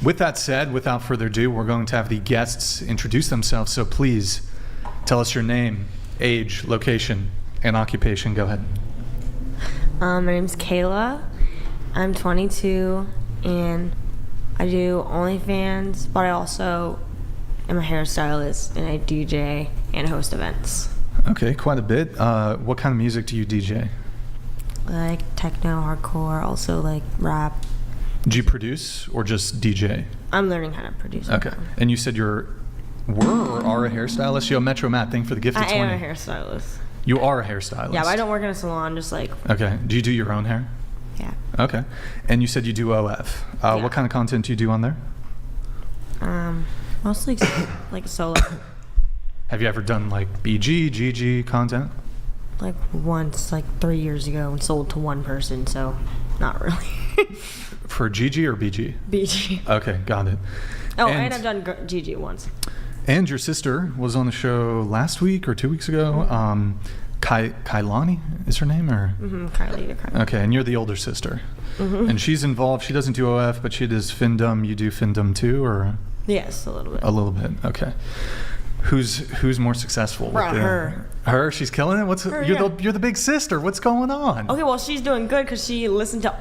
With that said, without further ado, we're going to have the guests introduce themselves. So please tell us your name, age, location, and occupation. Go ahead. My name's Kayla. I'm 22, and I do OnlyFans, but I also am a hairstylist, and I DJ and host events. Okay, quite a bit. What kind of music do you DJ? Like techno, hardcore, also like rap. Do you produce or just DJ? I'm learning how to produce. Okay. Now. And you said were or are a hairstylist? Yo, Metro Matt, thank you for the gift of 20. I am a hairstylist. You are a hairstylist? Yeah, but I don't work in a salon, just like... Okay. Do you do your own hair? Yeah. Okay. And you said you do OF. Yeah. What kind of content do you do on there? Mostly like solo. Have you ever done like BG, GG content? Like once, like 3 years ago, and sold to one person, so not really. For GG or BG? BG. Okay, got it. Oh, and I've done GG once. And your sister was on the show last week or 2 weeks ago. Kailani is her name, or? Kylie. Okay, and you're the older sister. And she's involved. She doesn't do OF, but she does Findom. You do Findom too, or? Yes, a little bit. A little bit. Okay. Who's more successful? Her. Her? She's killing it? You're the big sister. What's going on? Okay, well, she's doing good because she listened to...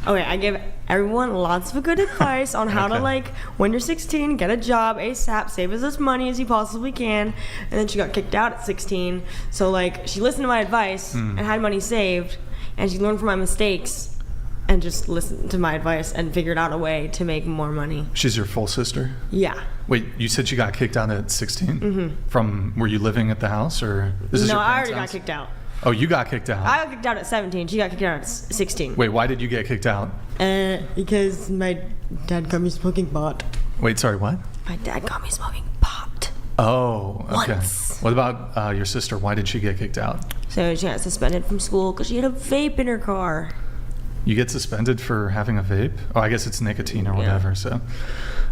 Okay, I give everyone lots of good advice on how to, like, when you're 16, get a job ASAP, save as much money as you possibly can. And then she got kicked out at 16. So, like, she listened to my advice and had money saved. And she learned from my mistakes and just listened to my advice and figured out a way to make more money. She's your full sister? Yeah. Wait, you said she got kicked out at 16? From, were you living at the house, or? No, I already got kicked out. Oh, you got kicked out? I got kicked out at 17. She got kicked out at 16. Wait, why did you get kicked out? Because my dad got me smoking pot. Wait, sorry, what? My dad got me smoking pot. Oh, okay. Once. What about your sister? Why did she get kicked out? So she got suspended from school because she had a vape in her car. You get suspended for having a vape? Oh, I guess it's nicotine or whatever. So,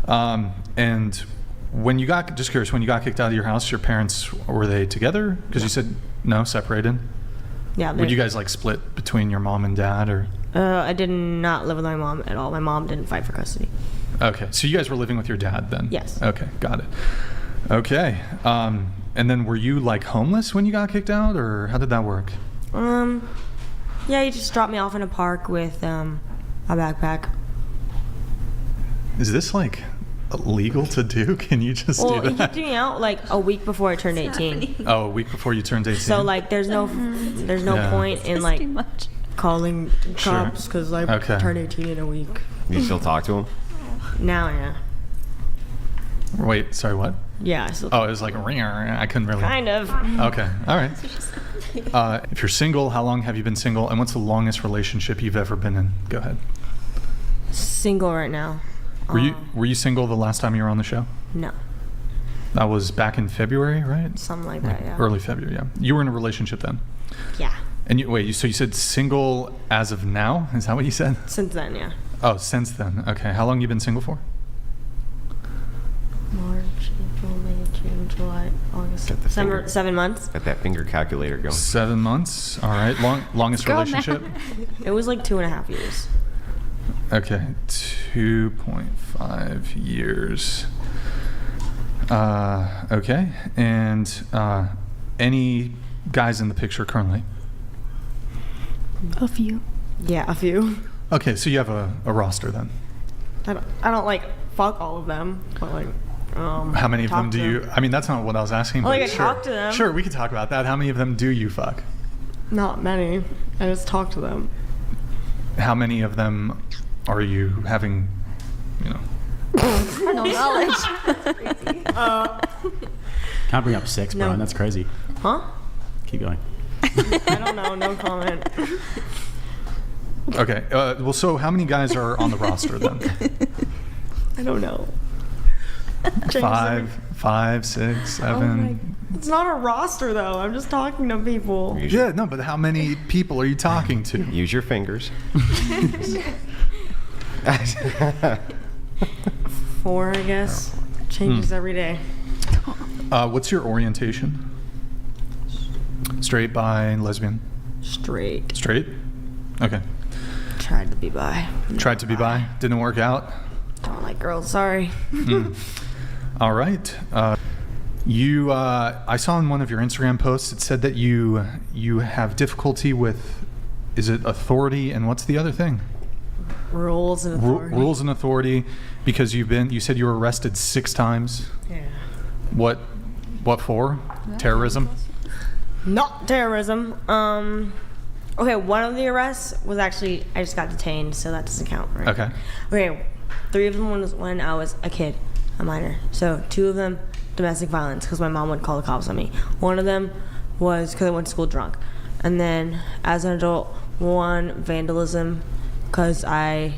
and when you got, just curious, when you got kicked out of your house, your parents, were they together? Because you said no, separated. Yeah. Would you guys like split between your mom and dad, or? I did not live with my mom at all. My mom didn't fight for custody. Okay, so you guys were living with your dad then? Yes. Okay, got it. Okay, and then were you like homeless when you got kicked out, or how did that work? Yeah, he just dropped me off in a park with a backpack. Is this like illegal to do? Can you just do that? Well, he kicked me out like a week before I turned 18. Oh, a week before you turned 18? So like there's no point in like calling cops because I turned 18 in a week. You still talk to him? Now, yeah. Wait, sorry, what? Yeah, I still Oh, it was like a ringer. I couldn't really. kind of. Okay, all right. If you're single, how long have you been single, and what's the longest relationship you've ever been in? Go ahead. Single right now. Were you single the last time you were on the show? No. That was back in February, right? Something like that, yeah. Early February, yeah. You were in a relationship then? Yeah. And so you said single as of now? Is that what you said? Since then, yeah. Oh, since then. Okay. How long you been single for? March, April, May, June, July, August, September. 7 months. Got that finger calculator going. 7 months. All right. Longest relationship? It was like 2.5 years. Okay. 2.5 years. Okay. And any guys in the picture currently? A few. Yeah, a few. Okay, so you have a roster then. I don't like fuck all of them, but like how many of them do you? I mean, that's not what I was asking. Well, but like I talk to them. Sure, we could talk about that. How many of them do you fuck? Not many. I just talk to them. How many of them are you having? You know. No knowledge. Can't bring up 6, bro. No. That's crazy. Huh? Keep going. I don't know. No comment. Okay. Well, so how many guys are on the roster then? I don't know. 5, 6, 7. It's not a roster though. I'm just talking to people. Yeah, no, but how many people are you talking to? Use your fingers. 4, I guess. Changes every day. What's your orientation? Straight, bi, lesbian? Straight. Straight? Okay. Tried to be bi. Tried to be bi. Didn't work out? don't like girls. Sorry. All right. I saw in one of your Instagram posts, it said that you have difficulty with, is it authority and what's the other thing? Rules and authority. Rules and authority, because you said you were arrested 6 times. Yeah. What for? Terrorism? Not terrorism. Okay, one of the arrests was actually, I just got detained, so that doesn't count, right? Okay. Okay, 3 of them was when I was a kid, a minor. So 2 of them, domestic violence, because my mom would call the cops on me. 1 of them was because I went to school drunk. And then, as an adult, 1 vandalism, because I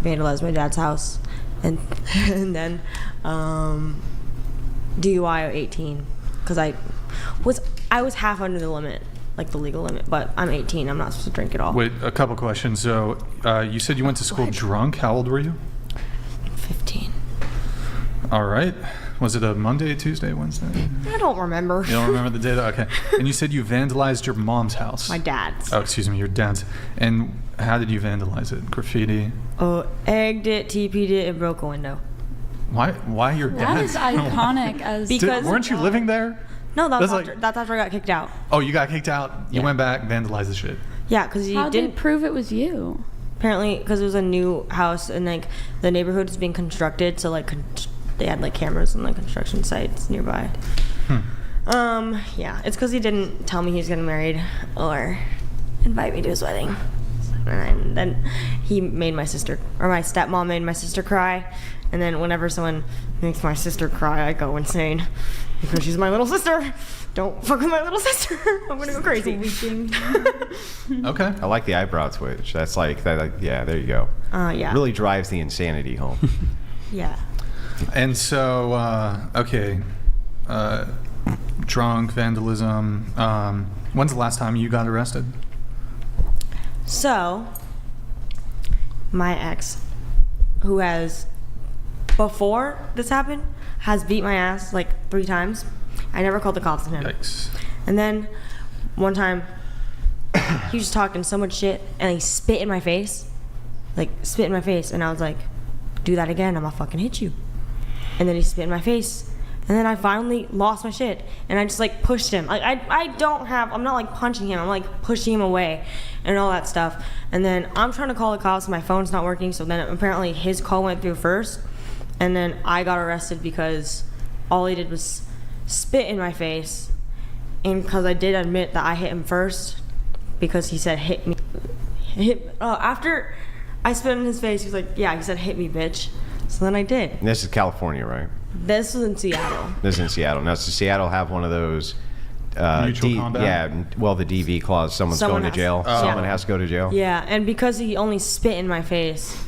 vandalized my dad's house. And then DUI of 18, because I was half under the limit, like the legal limit, but I'm 18. I'm not supposed to drink at all. Wait, a couple questions. So you said you went to school drunk. How old were you? 15. All right. Was it a Monday, Tuesday, Wednesday? I don't remember. You don't remember the date? Okay. And you said you vandalized your mom's house. My dad's. Oh, excuse me, your dad's. And how did you vandalize it? Graffiti? Egged it, TP'd it, and broke a window. Why your That dad's? is iconic as Because- Weren't you living there? No, That's that's after I got kicked out. Oh, you got kicked out. You Yeah. went back, vandalized the shit. Yeah, because he How didn't. did prove it was you? Apparently, because it was a new house and like the neighborhood was being constructed, so like they had like cameras on like construction sites nearby. Yeah, it's because he didn't tell me he was getting married or invite me to his wedding. And then he made my stepmom made my sister cry. And then whenever someone makes my sister cry, I go insane because she's my little sister. Don't fuck with my little sister. I'm gonna go crazy. Okay. I like the eyebrow twitch. That's like that. Like, yeah, there you go. Yeah. Really drives the insanity home. Yeah. And so, okay, drunk, vandalism. When's the last time you got arrested? So, my ex, who has, before this happened, has beat my ass like 3 times. I never called the cops on him. Yikes. And then one time, he was just talking so much shit, and he spit in my face. Like, spit in my face. And I was like, do that again, I'm gonna fucking hit you. And then he spit in my face. And then I finally lost my shit. And I just, like, pushed him. Like, I'm not, like, punching him. I'm, like, pushing him away and all that stuff. And then I'm trying to call the cops. My phone's not working. So then apparently his call went through first. And then I got arrested because all he did was spit in my face. And because I did admit that I hit him first because he said, hit me. After I spit in his face, he was like, yeah, he said, hit me, bitch. So then I did. And this is California, right? This was in Seattle. This is in Seattle. Now, does Seattle have one of those? Mutual combat? Yeah. Well, the DV clause. Someone Someone going to has- jail. Oh. Someone Yeah. has to go to jail. Yeah, and because he only spit in my face.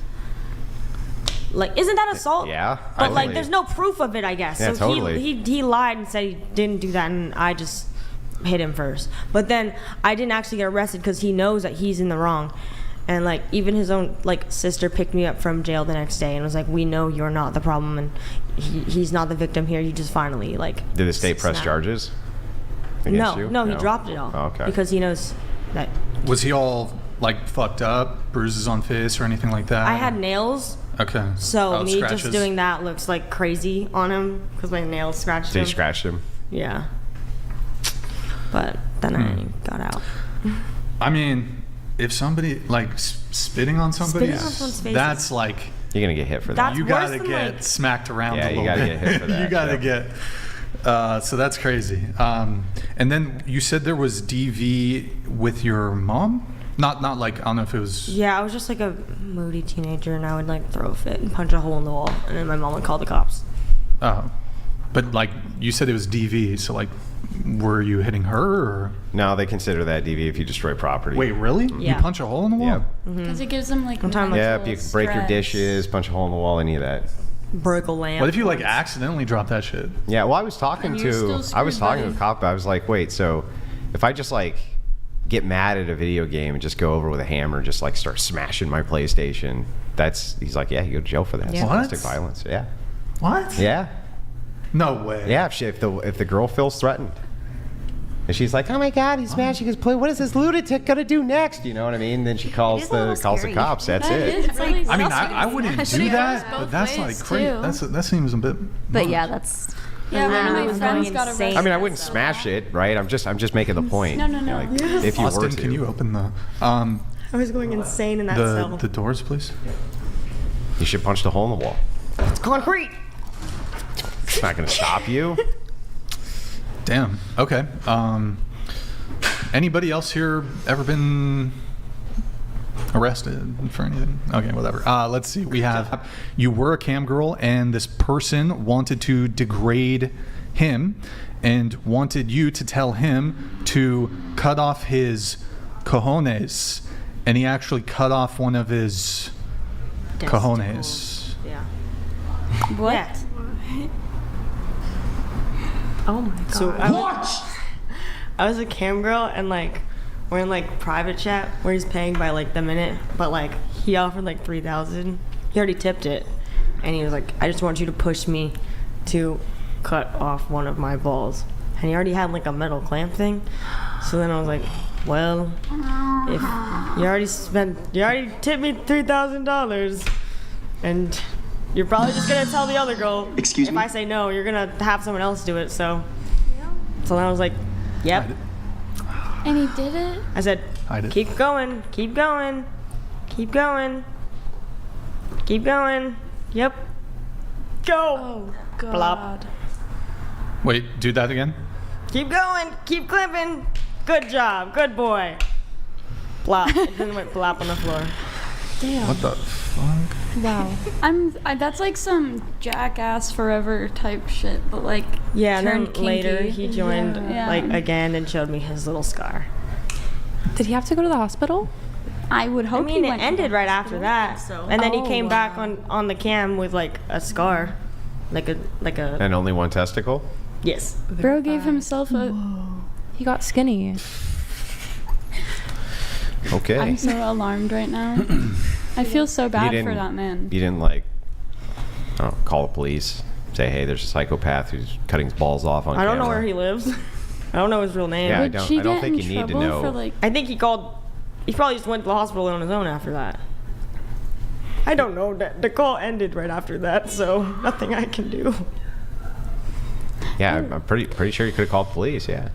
Like, isn't that assault? Yeah, But, like, totally. there's no proof of it, I guess. Yeah, so totally. he lied and said he didn't do that, and I just hit him first. But then I didn't actually get arrested because he knows that he's in the wrong. And, like, even his own, like, sister picked me up from jail the next day and was like, we know you're not the problem, and he's not the victim here. You just finally, like... Did the state press snap. charges against you? No, he dropped it all. Oh, okay. Because he knows that... Was he all, like, fucked up? Bruises on face or anything like that? I had nails... Okay. So Oh, me scratches. just doing that looks like crazy on him because my nails scratched So him. you scratched him? Yeah. But then I got out. I mean, if somebody, like, spitting on somebody, Spitting on someone's face that's is- like... You're going to get hit for that. That's you worse gotta than, get like- smacked around Yeah, a you little gotta bit. get hit for that, You gotta yeah. get... so that's crazy. And then you said there was DV with your mom? Not like, I don't know if it was... Yeah, I was just like a moody teenager and I would like throw a fit and punch a hole in the wall and then my mom would call the cops. Oh. But, like, you said it was DV, so, like, were you hitting her or... No, they consider that DV if you destroy property. Wait, really? Yeah. You punch a hole in the wall? Yeah. Because it gives them like Sometimes, Yeah, mental if you break your stress. dishes, punch a hole in the wall, any of that. Broke a lamp. What if you, like, once. accidentally drop that shit? Yeah, well, I was talking And you're still to screwed, a buddy. cop. I was like, wait, so if I just like get mad at a video game and just go over with a hammer and just like start smashing my PlayStation, he's like, yeah, you go to jail for that. Yeah. It's domestic What? violence. Yeah. What? Yeah. No way. Yeah, if the girl feels threatened. And she's like, "Oh my God, he's smashing his plate. What is this lunatic gonna do next?" You know what I mean? Then she calls is a little the scary. cops. That's That it. is really I mean, scary. I wouldn't But do it that, goes but both that's like ways, crazy. too. That seems a bit. But yeah, much. that's. Yeah, one of I'm my going friends got insane. arrested. I mean, I wouldn't smash it, right? I'm just making the point. No. Like, if you were Austin, to, can you open the I was going insane in that cell. the doors, please? you should punch the hole in the wall. It's concrete. It's not gonna stop you. Damn. Okay. Anybody else here ever been arrested for anything? Okay, whatever. Let's see. We have you were a cam girl, and this person wanted to degrade him and wanted you to tell him to cut off his cojones, and he actually cut off one of his cojones. Yeah. What? Yeah. Oh my god. So I was a cam girl and like we're in like private chat where he's paying by like the minute, but like he offered like 3,000. He already tipped it, and he was like, "I just want you to push me to cut off one of my balls." And he already had like a metal clamp thing. So then I was like, "Well, if you already tipped me $3,000, and you're probably just gonna tell the other girl. Excuse if me? I say no, you're gonna have someone else do it." So then I was like, "Yep." And he did it? I said, I did. "Keep going, keep going, keep going, keep going. Yep. Go. Oh, Blop. Wait, do that again. Keep going, keep clipping. Good job, good boy." Blop. It then went blop on the floor. Damn. What the fuck? Wow. That's like some jackass forever type shit, but like Yeah, and then turned kinky. later he joined Yeah. like again and showed me his little scar. Did he have to go to the hospital? I would I hope mean, he it went to ended the right after that, and then he Oh, came wow. back on the cam with like a scar, like a And only one testicle. yes. Bro gave himself a. He got skinny. Okay. I'm so alarmed right now. I feel so bad for that man. You didn't like, I don't know, call the police, say, "Hey, there's a psychopath who's cutting his balls off on I don't know camera." where he lives. I don't know his real name. Yeah, Would she I don't get think in you need to trouble know. for like? I think he called. He probably just went to the hospital on his own after that. I don't know. The call ended right after that, so nothing I can do. Yeah, I'm pretty sure you could have called the police. Yeah,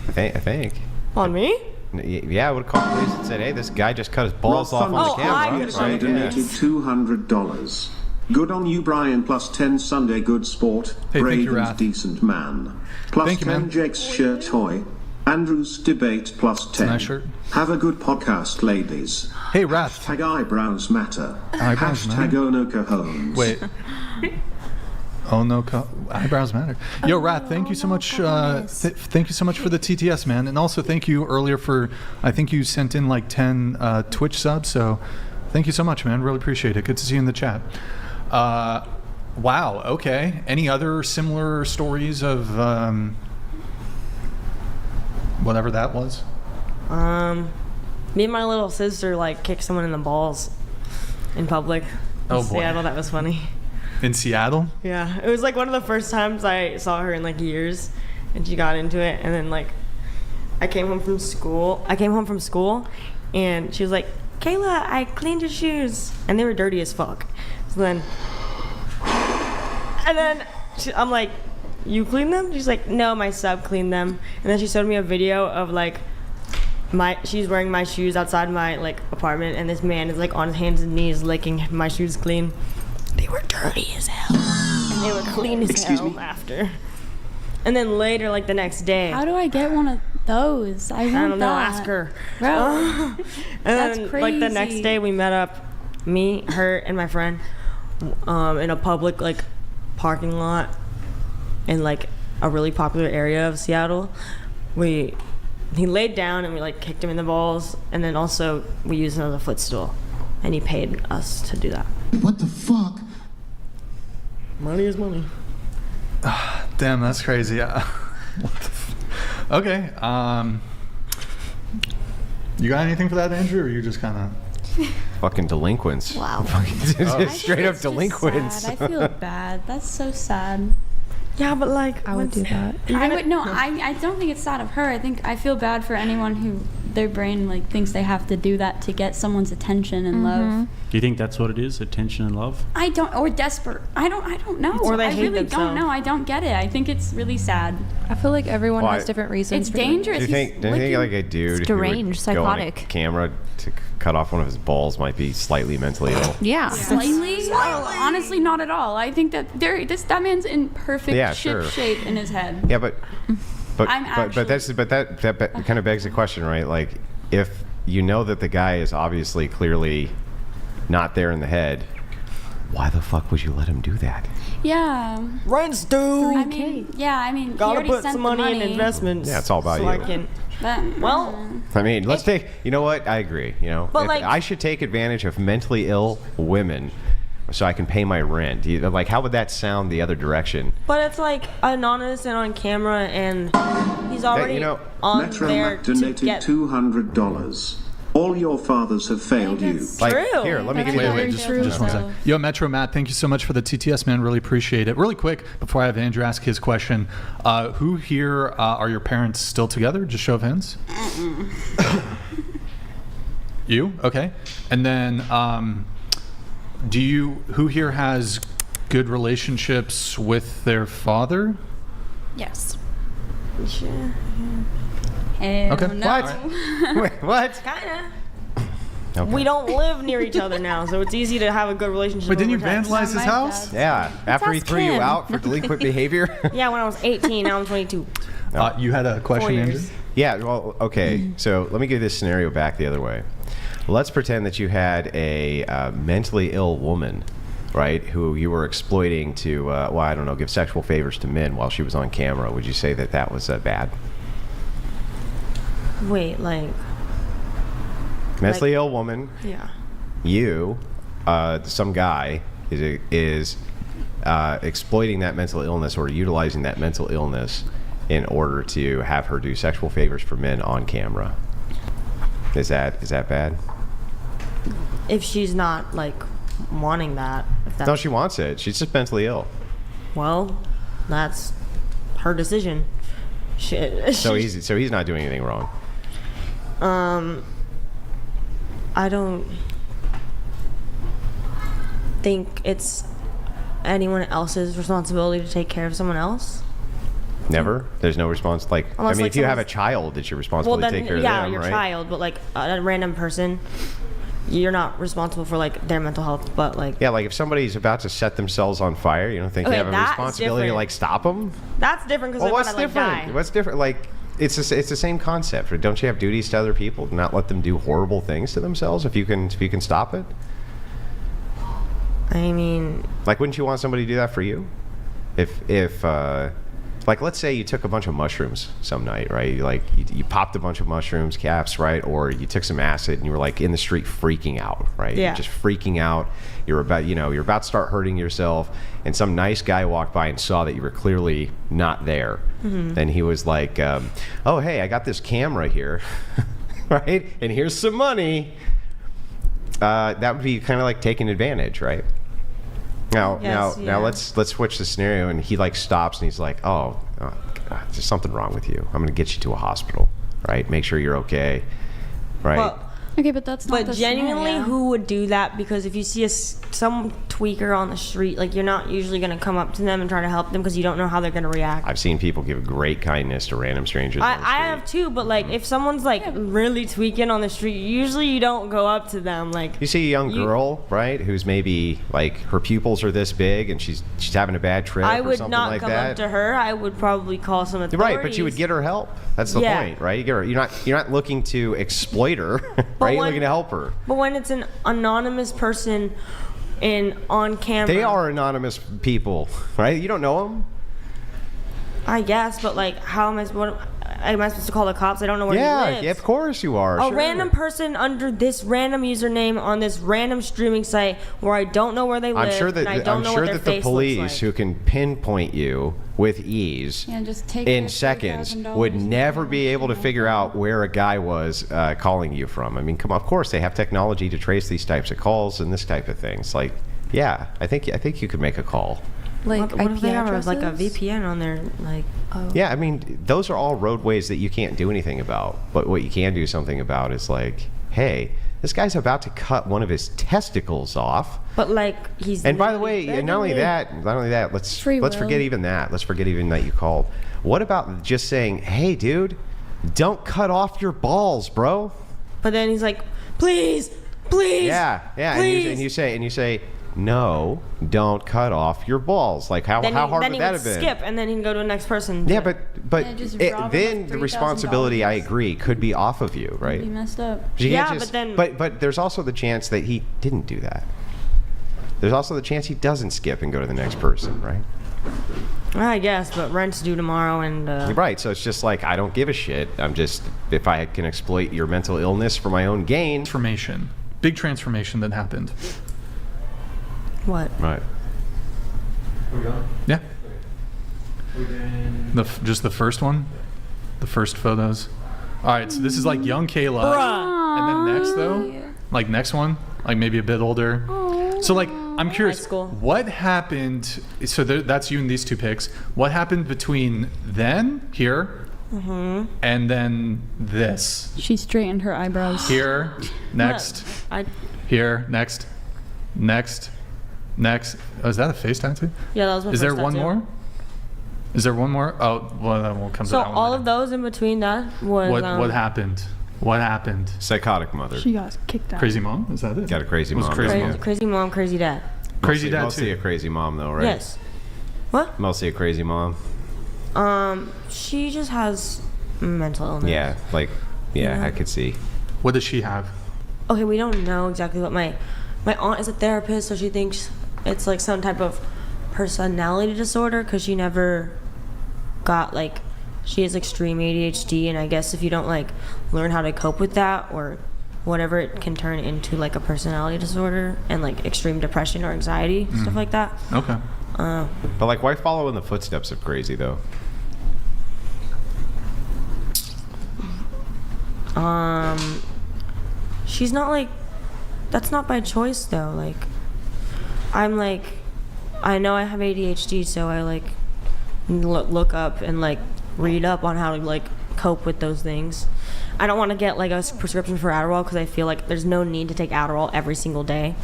I think. On me? Yeah, I would have called the police and said, "Hey, this guy just cut his balls off on Oh, the I camera." could've I called the donated $200. Good on you, Brian. Plus 10 Sunday. Good sport. Hey, thank Brave you, and Raph. decent man. Plus Thank you, 10 man. Jake's shirt toy. Andrew's debate plus 10. nice shirt. Have a good podcast, ladies. Hey, Wrath. Tag eyebrows matter. Eyebrows Hashtag matter? oh no cojones. Wait. Oh no, eyebrows matter. Yo, Rat, thank you so much. Thank you so much for the TTS, man, and also thank you earlier for. I think you sent in like 10 Twitch subs, so thank you so much, man. Really appreciate it. Good to see you in the chat. Wow. Okay. Any other similar stories of whatever that was? Me and my little sister like kicked someone in the balls in public. Oh, boy. Yeah, I thought that was funny. In Seattle? Yeah, it was like one of the first times I saw her in like years, and she got into it. And then like, I came home from school, and she was like, "Kayla, I cleaned your shoes," and they were dirty as fuck. So then, I'm like, "You cleaned them?" She's like, "No, my sub cleaned them." And then she showed me a video of like she's wearing my shoes outside my like apartment, and this man is like on his hands and knees licking my shoes clean. They were dirty as hell, and they were clean as Excuse hell me? after. And then later, like the next day, How do I get one of those? I I don't know, that. ask her. Bro, And That's then, like the next crazy. day, we met up, me, her, and my friend, in a public like parking lot in like a really popular area of Seattle. He laid down and we like kicked him in the balls, and then also we used another footstool, and he paid us to do that. What the fuck? Money is money. Damn, that's crazy. Yeah. Okay. You got anything for that, Andrew, or you just kind of? Fucking delinquents. Wow. Fucking I think straight up it's just delinquents. sad. I feel bad. That's so sad. Yeah, but like I would do that. I don't think it's sad of her. I feel bad for anyone who their brain like thinks they have to do that to get someone's attention and love. Do you think that's what it is? Attention and love? I don't, or desperate. I don't know. Or they I hate really themselves. don't know. I don't get it. I think it's really sad. I feel like everyone Well, has different reasons. It's for doing it. dangerous. Do you think like a dude It's who would deranged, go on a psychotic. camera to cut off one of his balls might be slightly mentally ill? Yeah. Slightly? Oh, honestly, not at all. I think that that man's in perfect sure. shape in his head. Yeah, but I'm actually- that kind of begs the question, right? Like, if you know that the guy is obviously clearly not there in the head, why the fuck would you let him do that? Yeah. rent's due. I mean, he Gotta already put sent some the money in investments. Yeah, it's all about so you. I can, But, well, I mean, let's take. You know what? I agree. You know, But, if like- I should take advantage of mentally ill women so I can pay my rent. Like, how would that sound the other direction? but it's like anonymous and on camera, and he's already you know, on Metro there Mac to donated get. $200. All your fathers have failed you. it's Like, True. here, let me give you. Wait, the- just One sec. Yo, Metro Matt, thank you so much for the TTS, man. Really appreciate it. Really quick, before I have Andrew ask his question, who here are your parents still together? Just show of hands. You? Okay. And then, who here has good relationships with their father? yes. Okay. No. What? Wait, what? Kinda. Okay. We don't live near each other now, so it's easy to have a good relationship. Wait, didn't you over text. vandalize his My house? dad's- Yeah. After he ask threw you him. out for delinquent behavior. Yeah, when I was 18, now I'm 22. You had a 4 question, Andrew? years. Yeah, well, okay. So let me give this scenario back the other way. Let's pretend that you had a mentally ill woman, right, who you were exploiting to, I don't know, give sexual favors to men while she was on camera. Would you say that that was bad? Wait, like, Mentally ill woman, yeah. you, some guy is exploiting that mental illness or utilizing that mental illness in order to have her do sexual favors for men on camera. Is that bad? If she's not, like, wanting that. If that's, No, she wants it. She's just mentally ill. well, that's her decision. Shit. So he's not doing anything wrong. I don't think it's anyone else's responsibility to take care of someone else. Never. There's no response. Like, Unless, I mean, like, if you have a someone's- child, it's your responsibility Well, to then, take care yeah, of them, your right? child, but like a random person, you're not responsible for like their mental health, but like Yeah, like if somebody's about to set themselves on fire, you don't think Okay, they have a that's responsibility to different. like stop them? that's different because Well, they're what's gonna like different? die. What's different? Like, it's the same concept. Right? Don't you have duties to other people? To not let them do horrible things to themselves if you can stop it. I mean, Like, wouldn't you want somebody to do that for you? If like, let's say you took a bunch of mushrooms some night, right? You popped a bunch of mushrooms, caps, right? Or you took some acid and you were like in the street freaking out, right? Yeah. You're just freaking out. You're about to start hurting yourself, and some nice guy walked by and saw that you were clearly not there. Mm-hmm. And he was like, "Oh, hey, I got this camera here, right? And here's some money." That would be kind of like taking advantage, right? Now, Yes, yeah. let's switch the scenario, and he like stops and he's like, "Oh, God, there's something wrong with you. I'm going to get you to a hospital, right? Make sure you're okay, right?" well, Okay, but that's not but the genuinely, scenario. who would do that? Because if you see some tweaker on the street, like you're not usually gonna come up to them and try to help them because you don't know how they're gonna react. I've seen people give great kindness to random strangers. on the I street. have too, but like if someone's like really tweaking on the street, usually you don't go up to them. Like You see a young girl, right, who's maybe like her pupils are this big and she's having a bad trip I or would something not like come that. up to her. I would probably call some authorities. Right, but you would get her help. That's the Yeah. point, right? You get her. You're not looking to exploit her, right? You're when- looking to help her. But when it's an anonymous person on camera, They are anonymous people, right? You don't know them. I guess, but like, how am I? What am I supposed to call the cops? I don't know where he Yeah, lives. yeah, of course you are. A sure. random person under this random username on this random streaming site where I don't know where they live. I'm sure that and I don't I'm know sure what their that the face police looks like. who can pinpoint you with ease Yeah, just take in their seconds $3,000 would and never be able to figure out where a guy was calling you from. I mean, come on, of course they have technology to trace these types of calls and this type of things. Like, yeah, I think you could make a call. Like what if IP they have addresses? like a VPN on their like? Oh. Yeah, I mean, those are all roadways that you can't do anything about. But what you can do something about is like, hey, this guy's about to cut one of his testicles off. But like he's. And by the way, literally not only begging that, let's Free will. forget even that. Let's forget even that you called. What about just saying, hey, dude, don't cut off your balls, bro? But then he's like, please. Yeah. Please. And you say, no, don't cut off your balls. Like how hard then would he that would have been? skip, and then he can go to the next person. Yeah, but Yeah, just rob him then of the $3,000. responsibility, I agree, could be off of you, right? Be messed up. You Yeah, can't but then- but there's also the chance that he didn't do that. There's also the chance he doesn't skip and go to the next person, right? I guess, but rent's due tomorrow, and You're right. So it's just like I don't give a shit. I'm just if I can exploit your mental illness for my own gain. Transformation. Big transformation that happened. what? Right. Yeah. Just the first one? The first photos? Alright, so this is like young Kayla. And then next though? Like next one? Like maybe a bit older. So like, I'm curious, High school. what happened, so that's you in these two pics. What happened between then, here, and then this? She straightened her eyebrows. Here, next, I here, next. Oh, is that a face tattoo? yeah, that was my Is there first one tattoo. more? Is there one more? Oh, well, then we'll come to So that one. all later. of those in between that was What happened? What happened? Psychotic mother. She got kicked out. Crazy mom? Is that it? Got a crazy Was mom. crazy yeah. mom. crazy mom, crazy dad. Crazy dad Mostly too. a crazy mom though, right? Yes. What? Mostly a crazy mom. She just has mental illness. Yeah, like Yeah. I could see. What does she have? Okay, we don't know exactly what my aunt is a therapist, so she thinks it's like some type of personality disorder because she never got like she has extreme ADHD, and I guess if you don't like learn how to cope with that or whatever, it can turn into like a personality disorder and like extreme depression or anxiety, stuff like that. Okay. But like, why follow in the footsteps of crazy though? She's not like, that's not by choice though. Like, I'm like, I know I have ADHD, so I like look up and like read up on how to like cope with those things. I don't want to get like a prescription for Adderall because I feel like there's no need to take Adderall every single day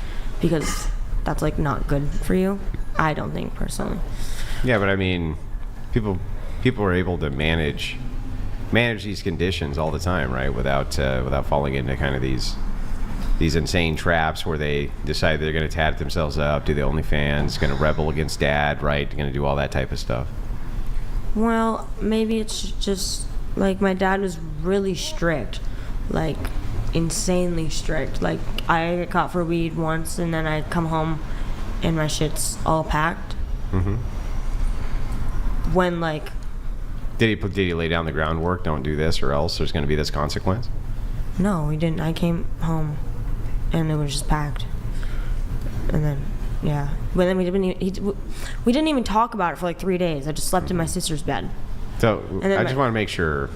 because that's like not good for you. I don't think personally. Yeah, but I mean, people are able to manage these conditions all the time, right? Without falling into kind of these insane traps where they decide they're going to tat themselves up, do the OnlyFans, going to rebel against dad, right? Going to do all that type of stuff. Well, maybe it's just like my dad was really strict, like insanely strict. Like I get caught for weed once, and then I come home and my shit's all packed. Mm-hmm. When like, Did he lay down the groundwork? Don't do this, or else there's going to be this consequence. no, we didn't. I came home, and it was just packed. And then, yeah. But then we didn't even talk about it for like 3 days. I just slept in my sister's bed. So then I just want to make sure,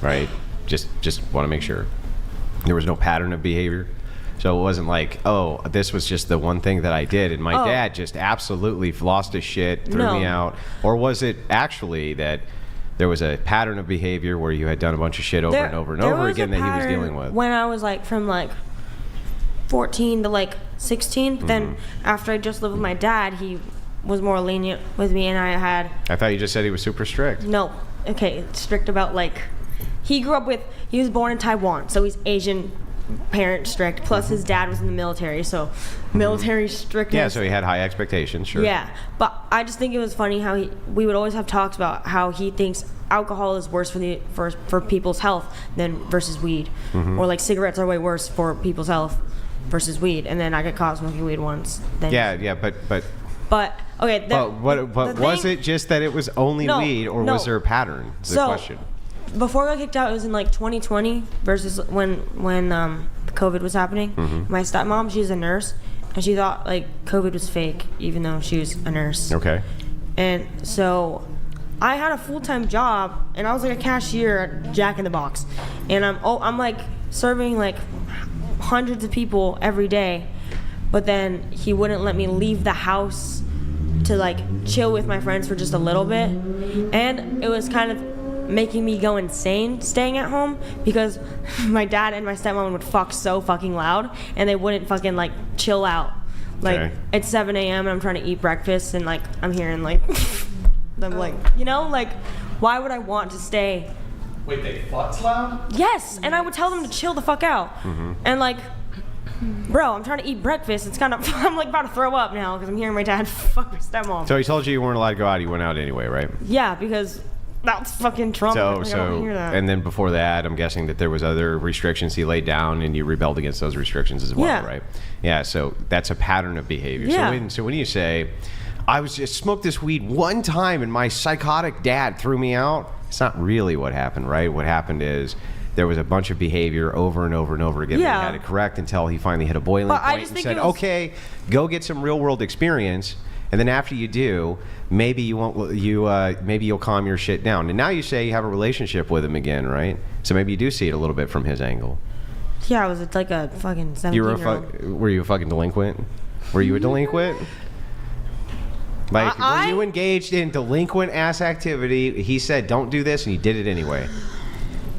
right? Just want to make sure there was no pattern of behavior. So it wasn't like, oh, this was just the one thing that I did, and my Oh. dad just absolutely lost his shit, threw No. me out. Or was it actually that there was a pattern of behavior where you had done a bunch of shit over and over and there over was again a that he was pattern dealing with? when I was like from like 14 to like 16. But then after I just lived with my dad, he was more lenient with me, and I had I thought you just said he was super strict. no, okay, strict about like he was born in Taiwan, so he's Asian parent strict. Plus his dad was in the military, so military strictness. Yeah, so he had high expectations, sure. Yeah, but I just think it was funny how we would always have talks about how he thinks alcohol is worse for people's health than versus weed, or like cigarettes are way worse for people's health versus weed. And then I got caught smoking weed once. Then, Yeah, but okay. But was it just that it was only No, weed, or no. was there a pattern? Is the So, question. Before I got kicked out, it was in like 2020 versus when COVID was happening. My stepmom, she's a nurse, and she thought like COVID was fake, even though she was a nurse. Okay. And so I had a full-time job, and I was like a cashier at Jack in the Box, and I'm like serving like hundreds of people every day, but then he wouldn't let me leave the house to like chill with my friends for just a little bit, and it was kind of making me go insane staying at home because my dad and my stepmom would fuck so fucking loud, and they wouldn't fucking like chill out. Like Okay. it's 7 a.m. and I'm trying to eat breakfast, and like I'm hearing like them like, you know, like why would I want to stay? Wait, they fucked loud? Yes, and I would tell them to chill the fuck out. And like, bro, I'm trying to eat breakfast. It's kind of I'm like about to throw up now because I'm hearing my dad fuck my stepmom. So he told you weren't allowed to go out. You went out anyway, right? Yeah, because that's fucking trauma. So, Like, I don't wanna hear that. and then before that, I'm guessing that there was other restrictions he laid down, and you rebelled against those restrictions as well, Yeah. right? Yeah. So that's a pattern of behavior. Yeah. So when you say, I was just smoked this weed one time, and my psychotic dad threw me out, it's not really what happened, right? What happened is there was a bunch of behavior over and over and over again that Yeah. he had to correct until he finally hit a boiling But I point just and think said, it was- okay, go get some real world experience. And then after you do, maybe you won't. Maybe you'll calm your shit down. And now you say you have a relationship with him again, right? So maybe you do see it a little bit from his angle. Yeah, I was like a fucking 17-year-old. Were you a fucking delinquent? Were you a delinquent? Like, were you engaged in delinquent ass activity? He said, "Don't do this," and you did it anyway.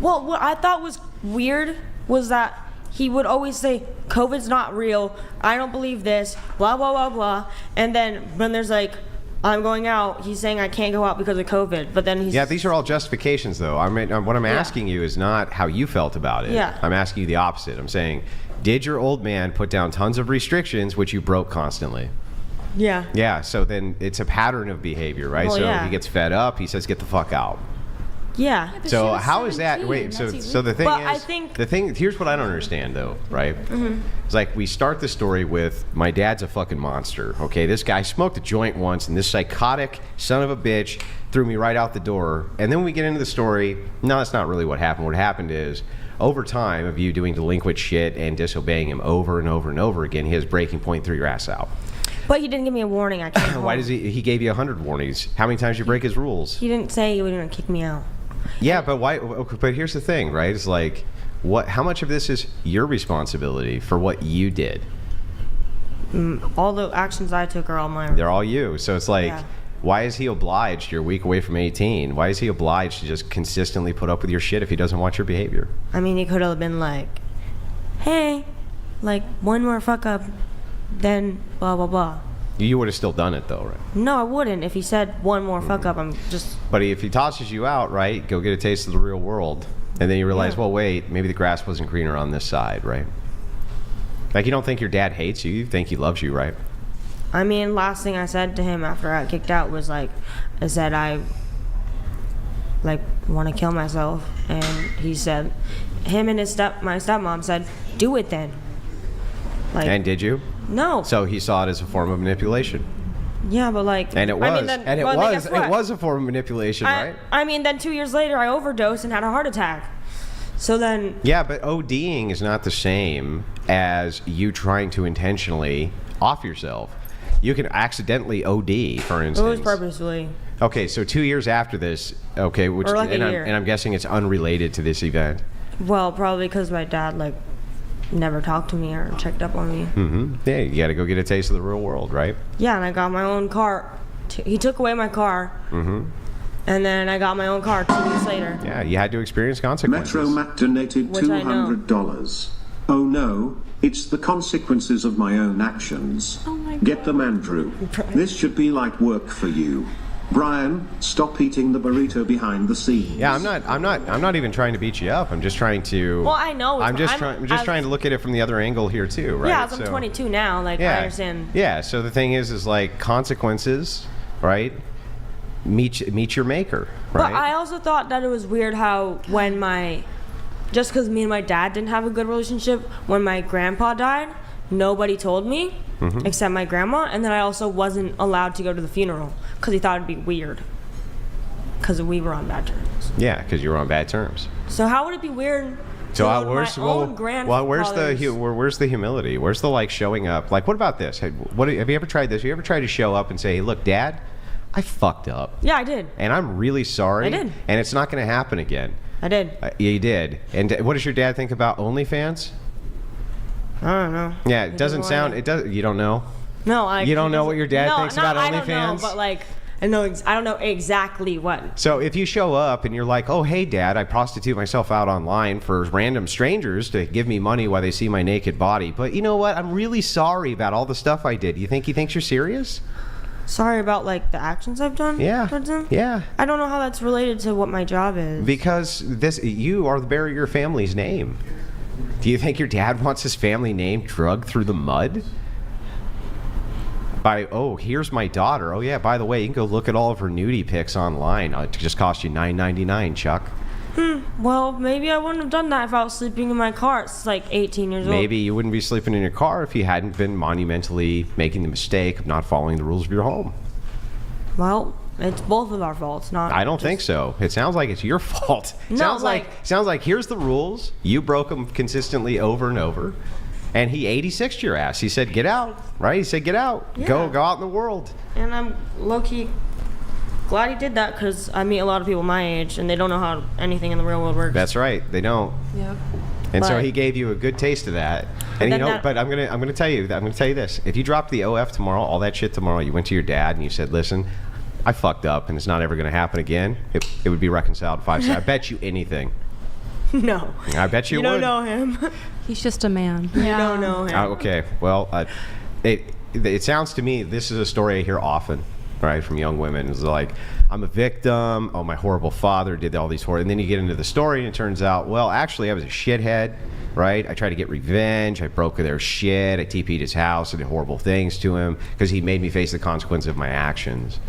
Well, what I thought was weird was that he would always say, COVID's not real, I don't believe this, blah, blah, blah, blah. And then when there's like, I'm going out, he's saying I can't go out because of COVID. But then he's... Yeah, these are all justifications, though. I mean, what I'm asking you is not how you felt about it. Yeah. I'm asking you the opposite. I'm saying, did your old man put down tons of restrictions, which you broke constantly? Yeah. Yeah, so then it's a pattern of behavior, right? Well, so yeah. he gets fed up, he says, get the fuck out. Yeah. But she So was how is that? 17, Wait. So that's the thing But is, I think- the thing. Here's what I don't understand, though. Right? Mm-hmm. It's like we start the story with my dad's a fucking monster. Okay, this guy smoked a joint once, and this psychotic son of a bitch threw me right out the door. And then we get into the story. No, that's not really what happened. What happened is, over time of you doing delinquent shit and disobeying him over and over and over again, his breaking point threw your ass out. But he didn't give me a warning. I can't. Why does he? He gave you 100 warnings. How many times did you break his rules? He didn't say he was going to kick me out. Yeah, but why? But here's the thing, right? It's like, what? How much of this is your responsibility for what you did? All the actions I took are all mine. They're all you. So it's like, Yeah. why is he obliged? You're a week away from 18. Why is he obliged to just consistently put up with your shit if he doesn't want your behavior? I mean, he could have been like, hey, like one more fuck up, then blah, blah, blah. You would have still done it though, right? No, I wouldn't. If he said one more fuck up, I'm just... But if he tosses you out, right, go get a taste of the real world, and then you realize, Yeah. well, wait, maybe the grass wasn't greener on this side, right? Like, you don't think your dad hates you. You think he loves you, right? I mean, last thing I said to him after I got kicked out was like, I said I like want to kill myself, and he said, him and my stepmom said, do it then. Like, And did you? no. So he saw it as a form of manipulation. Yeah, but like, And it was. I mean, then, and it well, then was. guess what? It was a form of manipulation, right? I mean, then 2 years later, I overdosed and had a heart attack. So then, Yeah, but ODing is not the same as you trying to intentionally off yourself. You can accidentally OD, for it instance. was purposefully. Okay, so 2 years after this, okay, which Or like a and, year. I'm guessing it's unrelated to this event. Well, probably because my dad like never talked to me or checked up on me. Hmm. Yeah, you got to go get a taste of the real world, right? Yeah, and I got my own car. He took away my car. Mm-hmm. And then I got my own car 2 weeks later. Yeah, you had to experience consequences. Metro Matt donated Which I know. $200. Oh no, it's the consequences of my own actions. Oh my Get them, Andrew. This should be like work for you. Brian, stop eating the burrito behind the scenes. Yeah, I'm not even trying to beat you up. I'm just trying to. Well, I know. I'm just trying to look at it from the other angle here too, right? Yeah, as I'm So- 22 now. Like, I understand. Yeah. So the thing is like consequences, right? Meet your maker, right? But I also thought that it was weird how when just because me and my dad didn't have a good relationship, when my grandpa died, nobody told me Mm-hmm. except my grandma, and then I also wasn't allowed to go to the funeral because he thought it'd be weird because we were on bad terms. Yeah, because you were on bad terms. So how would it be weird? So to go to where's my own where's the grandfather's- where's the humility? Where's the like showing up? Like, what about this? Have you ever tried this? Have you ever tried to show up and say, "Hey, look, Dad, I fucked up, Yeah, I did. and I'm really sorry, I did. and it's not going to happen again." I did. Yeah, you did. And what does your dad think about OnlyFans? I don't know. Yeah, it doesn't no sound. idea. It does. You don't know. No, like You don't know what your dad no, thinks not, about I don't know, OnlyFans? but like I don't know exactly what. So if you show up and you're like, oh, hey, Dad, I prostitute myself out online for random strangers to give me money while they see my naked body. But you know what? I'm really sorry about all the stuff I did. You think he thinks you're serious? Sorry about like the actions I've done towards him. Yeah. I don't know how that's related to what my job is. Because you are the bearer of your family's name. Do you think your dad wants his family name dragged through the mud? By, oh, here's my daughter. Oh, yeah, by the way, you can go look at all of her nudie pics online. It just cost you $9.99, Chuck. Well, maybe I wouldn't have done that if I was sleeping in my car. It's like 18 years old. Maybe you wouldn't be sleeping in your car if you hadn't been monumentally making the mistake of not following the rules of your home. Well, it's both of our faults, not. I don't think so. It sounds like it's your fault. No, sounds like here's the rules. You broke them consistently over and over. And he 86'd your ass. He said, get out, right? He said, get out. Yeah. Go out in the world. And I'm low-key glad he did that because I meet a lot of people my age and they don't know how anything in the real world works. That's right. They don't. Yeah. And so But- he gave you a good taste of that. And then that- but I'm gonna tell you this. If you drop the OF tomorrow, all that shit tomorrow, you went to your dad and you said, listen, I fucked up and it's not ever gonna happen again, it would be reconciled 5 seconds. I bet you anything. No. I bet you You would. don't know him. He's just a man. You don't know him. Okay. Well, it sounds to me this is a story I hear often, right, from young women. It's like, I'm a victim. Oh, my horrible father did all these horrible. And then you get into the story, and it turns out, well, actually, I was a shithead, right? I tried to get revenge. I broke their shit. I TP'd his house and did horrible things to him because he made me face the consequence of my actions.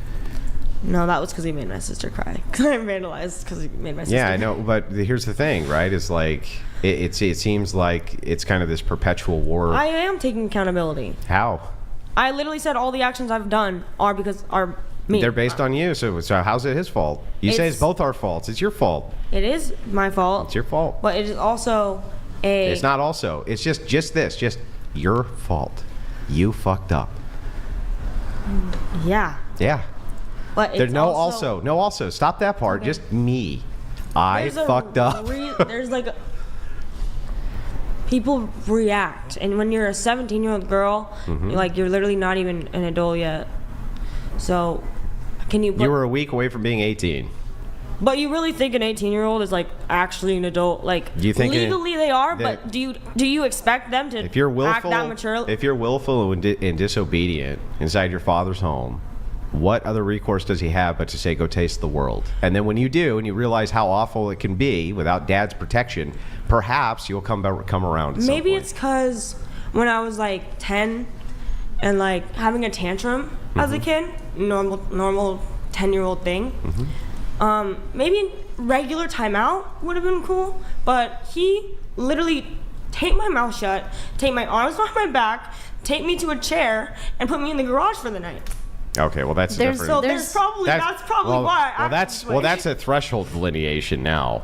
No, that was because he made my sister cry. Because I vandalized because he made my sister Yeah, I know. But here's the thing, right? It's like it seems like it's kind of this perpetual war. I am taking accountability. How? I literally said all the actions I've done are me. They're based on you. So how's it his fault? You say it's It's- both our faults. It's your fault. It is my fault. It's your fault. But it is also a. It's not also. It's just your fault. You fucked up. Yeah. Yeah. But it's There's no also. Stop that part. Okay. Just me. I fucked up. There's like people react, and when you're a 17-year-old girl, you're literally not even an adult yet. So, can you? You were a week away from being 18. But you really think an 18-year-old is like actually an adult? Like Do you think legally they are, that- but do you expect them to If you're act willful, that mature? if you're willful and disobedient inside your father's home, what other recourse does he have but to say, go taste the world? And then when you do, and you realize how awful it can be without dad's protection, perhaps you'll come around. At some Maybe point. it's because when I was like 10 and like having a tantrum as a kid, normal 10-year-old thing. Maybe regular timeout would have been cool, but he literally taped my mouth shut, taped my arms behind my back, taped me to a chair, and put me in the garage for the night. Okay, well that's There's- different. So that's probably why. I acted this way. That's a threshold delineation now.